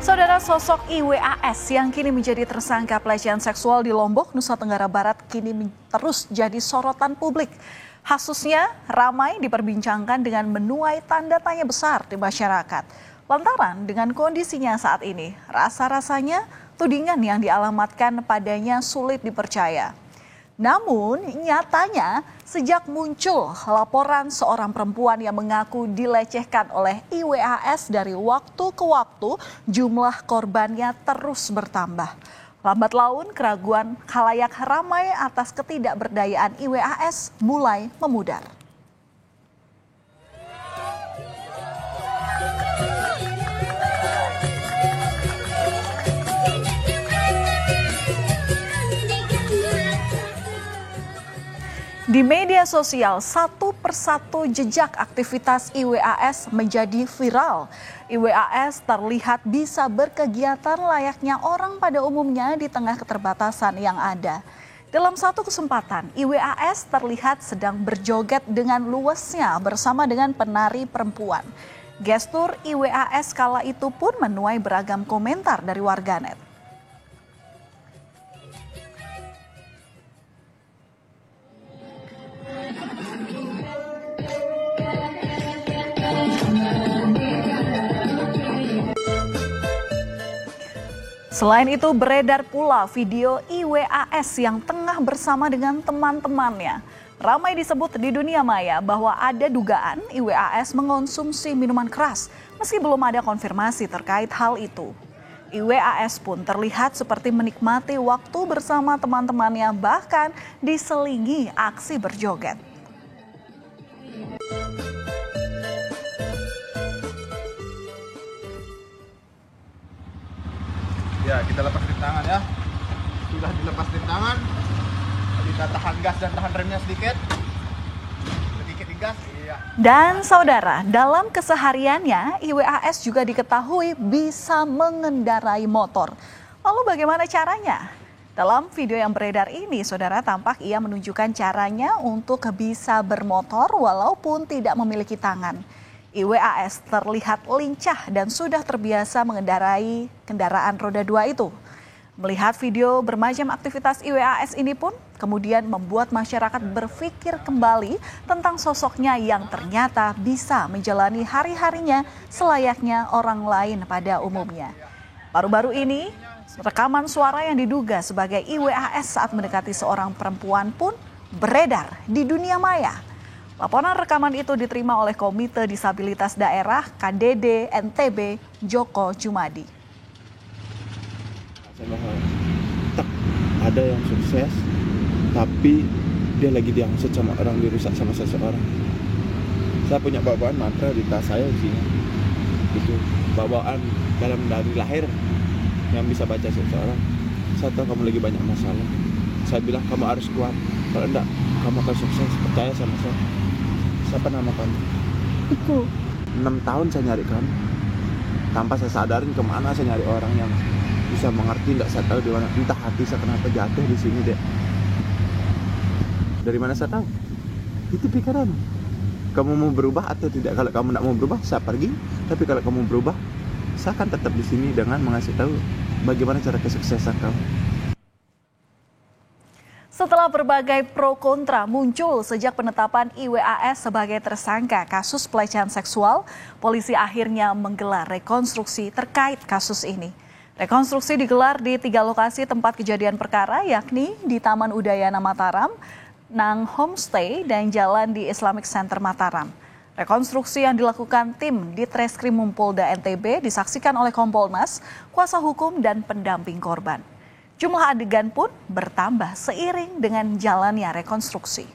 Saudara, sosok IWAS yang kini menjadi tersangka pelecehan seksual di Lombok, Nusa Tenggara Barat kini terus jadi sorotan publik. Kasusnya ramai diperbincangkan dengan menuai tanda tanya besar di masyarakat. Lantaran dengan kondisinya saat ini, rasa-rasanya tudingan yang dialamatkan padanya sulit dipercaya. Namun nyatanya sejak muncul laporan seorang perempuan yang mengaku dilecehkan oleh IWAS dari waktu ke waktu, jumlah korbannya terus bertambah. Lambat laun keraguan khalayak ramai atas ketidakberdayaan IWAS mulai memudar. Di media sosial, satu persatu jejak aktivitas IWAS menjadi viral. IWAS terlihat bisa berkegiatan layaknya orang pada umumnya di tengah keterbatasan yang ada. Dalam satu kesempatan, IWAS terlihat sedang berjoget dengan luasnya bersama dengan penari perempuan. Gestur IWAS kala itu pun menuai beragam komentar dari warganet. Selain itu beredar pula video IWAS yang tengah bersama dengan teman-temannya. Ramai disebut di dunia maya bahwa ada dugaan IWAS mengonsumsi minuman keras meski belum ada konfirmasi terkait hal itu. IWAS pun terlihat seperti menikmati waktu bersama teman-temannya, bahkan diselingi aksi berjoget. Ya, kita lepas rem tangan ya. Sudah dilepas rem tangan. Kita tahan gas dan tahan remnya sedikit. Sedikit digas. Iya. Dan saudara, dalam kesehariannya IWAS juga diketahui bisa mengendarai motor. Lalu bagaimana caranya? Dalam video yang beredar ini, saudara, tampak ia menunjukkan caranya untuk bisa bermotor walaupun tidak memiliki tangan. IWAS terlihat lincah dan sudah terbiasa mengendarai kendaraan roda 2 itu. Melihat video bermacam aktivitas IWAS ini pun kemudian membuat masyarakat berpikir kembali tentang sosoknya yang ternyata bisa menjalani hari-harinya selayaknya orang lain pada umumnya. Baru-baru ini, rekaman suara yang diduga sebagai IWAS saat mendekati seorang perempuan pun beredar di dunia maya. Laporan rekaman itu diterima oleh Komite Disabilitas Daerah KDD NTB Joko Jumadi. Ada yang sukses, tapi dia lagi diangkut sama orang, dirusak sama seseorang. Saya punya bawaan mantra di tas saya isinya. Itu bawaan dari lahir yang bisa baca seseorang. Saya tahu kamu lagi banyak masalah. Saya bilang kamu harus kuat. Kalau enggak, kamu akan sukses. Percaya sama saya. Siapa nama kamu? Iku. 6 tahun saya nyari kamu. Tanpa saya sadarin kemana saya nyari orang yang bisa mengerti. Enggak saya tahu di mana. Entah hati saya kenapa jatuh di sini deh. Dari mana saya tahu? Itu pikiran. Kamu mau berubah atau tidak? Kalau kamu tidak mau berubah, saya pergi. Tapi kalau kamu berubah, saya akan tetap di sini dengan mengasih tahu bagaimana cara kesuksesan kamu. Setelah berbagai pro kontra muncul sejak penetapan IWAS sebagai tersangka kasus pelecehan seksual, polisi akhirnya menggelar rekonstruksi terkait kasus ini. Rekonstruksi digelar di 3 lokasi tempat kejadian perkara, yakni di Taman Udayana Mataram, Nang Homestay, dan Jalan di Islamic Center Mataram. Rekonstruksi yang dilakukan tim di Treskrimum Polda NTB disaksikan oleh Kompolnas, kuasa hukum, dan pendamping korban. Jumlah adegan pun bertambah seiring dengan jalannya rekonstruksi.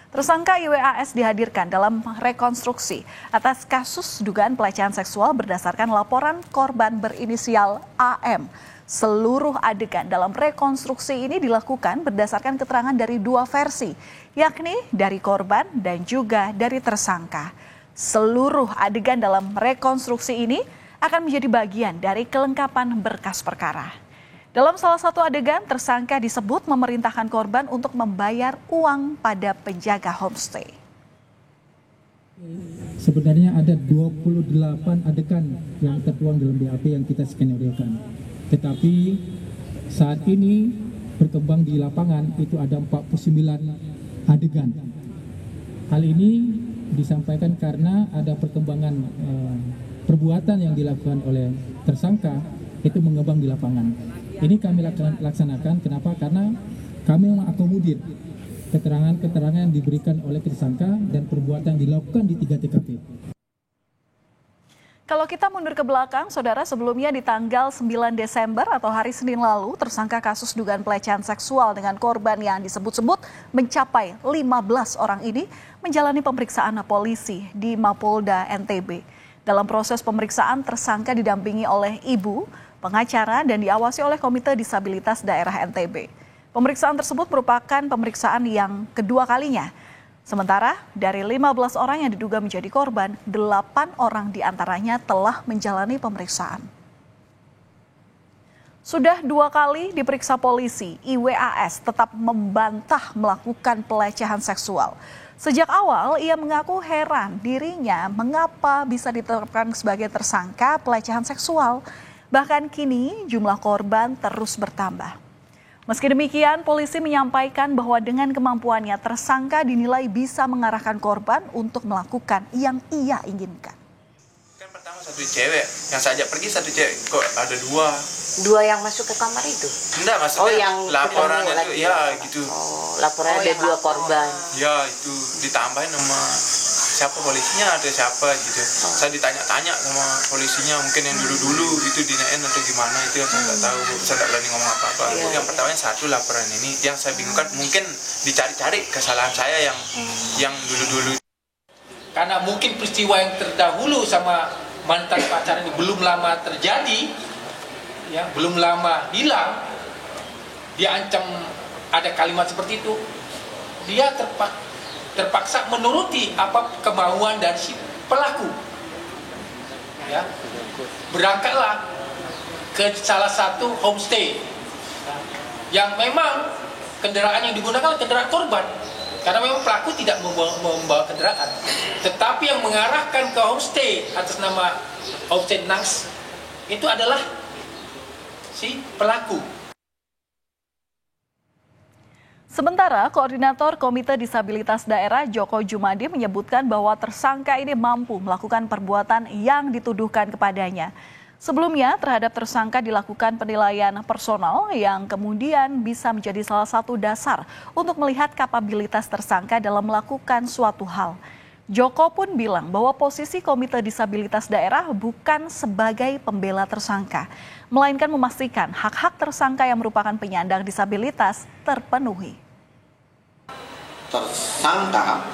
Tersangka IWAS dihadirkan dalam rekonstruksi atas kasus dugaan pelecehan seksual berdasarkan laporan korban berinisial AM. Seluruh adegan dalam rekonstruksi ini dilakukan berdasarkan keterangan dari 2 versi, yakni dari korban dan juga dari tersangka. Seluruh adegan dalam rekonstruksi ini akan menjadi bagian dari kelengkapan berkas perkara. Dalam salah satu adegan, tersangka disebut memerintahkan korban untuk membayar uang pada penjaga homestay. sebenarnya ada 28 adegan yang tertuang dalam BAP yang kita skenario-kan. Tetapi saat ini berkembang di lapangan itu ada 49 adegan. Hal ini disampaikan karena ada perkembangan perbuatan yang dilakukan oleh tersangka itu mengembang di lapangan. Ini kami laksanakan, kenapa? Karena kami mengakomodir keterangan-keterangan yang diberikan oleh tersangka dan perbuatan yang dilakukan di 3 TKP. Kalau kita mundur ke belakang, saudara, sebelumnya di tanggal 9 Desember atau hari Senin lalu, tersangka kasus dugaan pelecehan seksual dengan korban yang disebut-sebut mencapai 15 orang ini menjalani pemeriksaan polisi di Mapolda NTB. Dalam proses pemeriksaan, tersangka didampingi oleh ibu, pengacara, dan diawasi oleh Komite Disabilitas Daerah NTB. Pemeriksaan tersebut merupakan pemeriksaan yang kedua kalinya. Sementara dari 15 orang yang diduga menjadi korban, 8 orang diantaranya telah menjalani pemeriksaan. Sudah 2 kali diperiksa polisi, IWAS tetap membantah melakukan pelecehan seksual. Sejak awal ia mengaku heran dirinya mengapa bisa ditetapkan sebagai tersangka pelecehan seksual. Bahkan kini jumlah korban terus bertambah. Meski demikian, polisi menyampaikan bahwa dengan kemampuannya tersangka dinilai bisa mengarahkan korban untuk melakukan yang ia inginkan. Kan pertama satu cewek, yang saya ajak pergi satu cewek, kok ada 2. 2 yang masuk ke kamar itu? Enggak, maksudnya yang laporan itu, ya gitu. Oh, laporan ada 2 korban. Ya itu ditambahin sama siapa polisinya atau siapa gitu. Saya ditanya-tanya sama polisinya, mungkin yang dulu-dulu itu dinyain atau gimana, itu yang saya nggak tahu. Saya nggak berani ngomong apa-apa. Yang pertamanya 1 laporan ini, yang saya bingungkan mungkin dicari-cari kesalahan saya yang dulu-dulu. Karena mungkin peristiwa yang terdahulu sama mantan pacaran ini belum lama terjadi, ya belum lama hilang, dia ancam ada kalimat seperti itu, dia terpaksa menuruti apa kemauan dari si pelaku. Ya, berangkatlah ke salah satu homestay yang memang kendaraan yang digunakan kendaraan korban, karena memang pelaku tidak membawa kendaraan, tetapi yang mengarahkan ke homestay atas nama homestay Nans itu adalah si pelaku. Sementara Koordinator Komite Disabilitas Daerah Joko Jumadi menyebutkan bahwa tersangka ini mampu melakukan perbuatan yang dituduhkan kepadanya. Sebelumnya terhadap tersangka dilakukan penilaian personal yang kemudian bisa menjadi salah satu dasar untuk melihat kapabilitas tersangka dalam melakukan suatu hal. Joko pun bilang bahwa posisi Komite Disabilitas Daerah bukan sebagai pembela tersangka, melainkan memastikan hak-hak tersangka yang merupakan penyandang disabilitas terpenuhi. Tersangka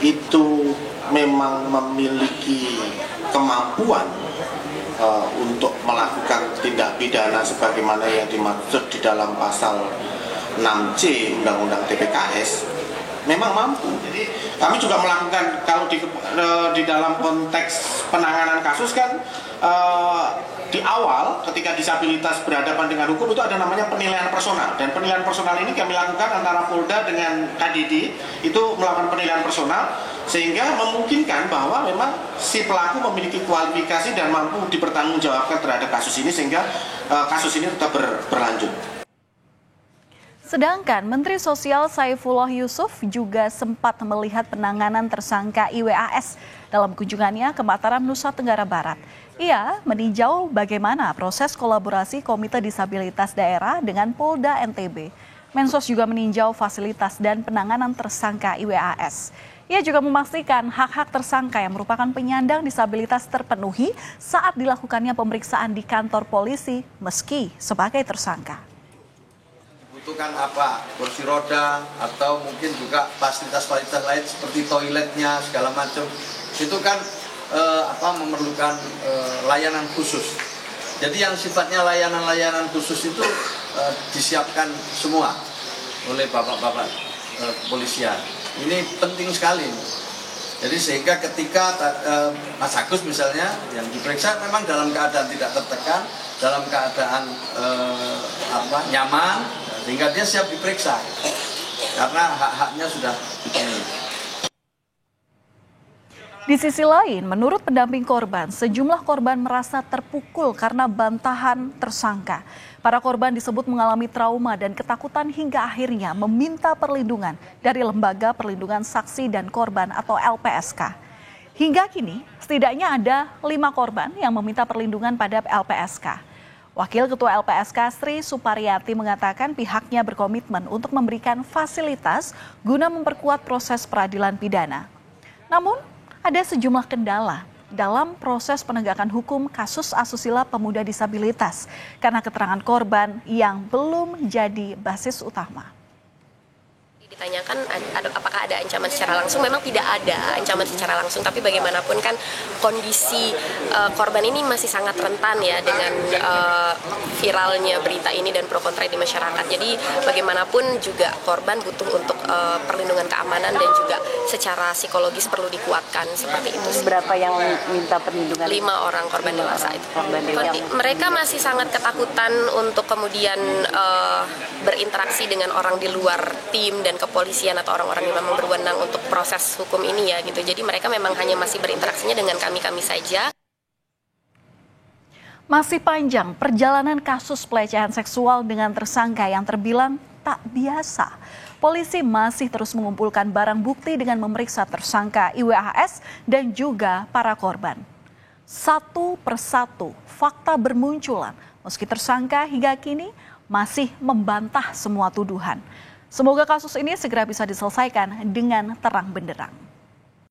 itu memang memiliki kemampuan untuk melakukan tindak pidana sebagaimana yang dimaksud di dalam pasal 6C Undang-Undang TPKS, memang mampu. Jadi kami juga melakukan, kalau di dalam konteks penanganan kasus kan di awal ketika disabilitas berhadapan dengan hukum itu ada namanya penilaian personal, dan penilaian personal ini kami lakukan antara Polda dengan KDD, itu melakukan penilaian personal sehingga memungkinkan bahwa memang si pelaku memiliki kualifikasi dan mampu dipertanggungjawabkan terhadap kasus ini sehingga kasus ini tetap berlanjut. Sedangkan Menteri Sosial Saifullah Yusuf juga sempat melihat penanganan tersangka IWAS dalam kunjungannya ke Mataram, Nusa Tenggara Barat. Ia meninjau bagaimana proses kolaborasi Komite Disabilitas Daerah dengan Polda NTB. Mensos juga meninjau fasilitas dan penanganan tersangka IWAS. Ia juga memastikan hak-hak tersangka yang merupakan penyandang disabilitas terpenuhi saat dilakukannya pemeriksaan di kantor polisi meski sebagai tersangka. Butuhkan apa, kursi roda atau mungkin juga fasilitas-fasilitas lain seperti toiletnya segala macam, itu kan memerlukan layanan khusus. Jadi yang sifatnya layanan-layanan khusus itu disiapkan semua oleh bapak-bapak kepolisian. Ini penting sekali. Jadi sehingga ketika Mas Agus misalnya yang diperiksa memang dalam keadaan tidak tertekan, dalam keadaan nyaman, sehingga dia siap diperiksa karena hak-haknya sudah dipenuhi. Di sisi lain, menurut pendamping korban, sejumlah korban merasa terpukul karena bantahan tersangka. Para korban disebut mengalami trauma dan ketakutan hingga akhirnya meminta perlindungan dari Lembaga Perlindungan Saksi dan Korban atau LPSK. Hingga kini, setidaknya ada 5 korban yang meminta perlindungan pada LPSK. Wakil Ketua LPSK Sri Supariyati mengatakan pihaknya berkomitmen untuk memberikan fasilitas guna memperkuat proses peradilan pidana. Namun, ada sejumlah kendala dalam proses penegakan hukum kasus asusila pemuda disabilitas karena keterangan korban yang belum jadi basis utama. Ditanyakan apakah ada ancaman secara langsung, memang tidak ada ancaman secara langsung, tapi bagaimanapun kan kondisi korban ini masih sangat rentan ya dengan viralnya berita ini dan pro kontra di masyarakat. Jadi bagaimanapun juga korban butuh untuk perlindungan keamanan dan juga secara psikologis perlu dikuatkan seperti itu. Berapa yang minta perlindungan? 5 orang korban dewasa itu. Mereka masih sangat ketakutan untuk kemudian berinteraksi dengan orang di luar tim dan kepolisian atau orang-orang yang memang berwenang untuk proses hukum ini ya gitu. Jadi mereka memang hanya masih berinteraksinya dengan kami saja. Masih panjang perjalanan kasus pelecehan seksual dengan tersangka yang terbilang tak biasa. Polisi masih terus mengumpulkan barang bukti dengan memeriksa tersangka IWAS dan juga para korban. Satu persatu fakta bermunculan meski tersangka hingga kini masih membantah semua tuduhan. Semoga kasus ini segera bisa diselesaikan dengan terang benderang.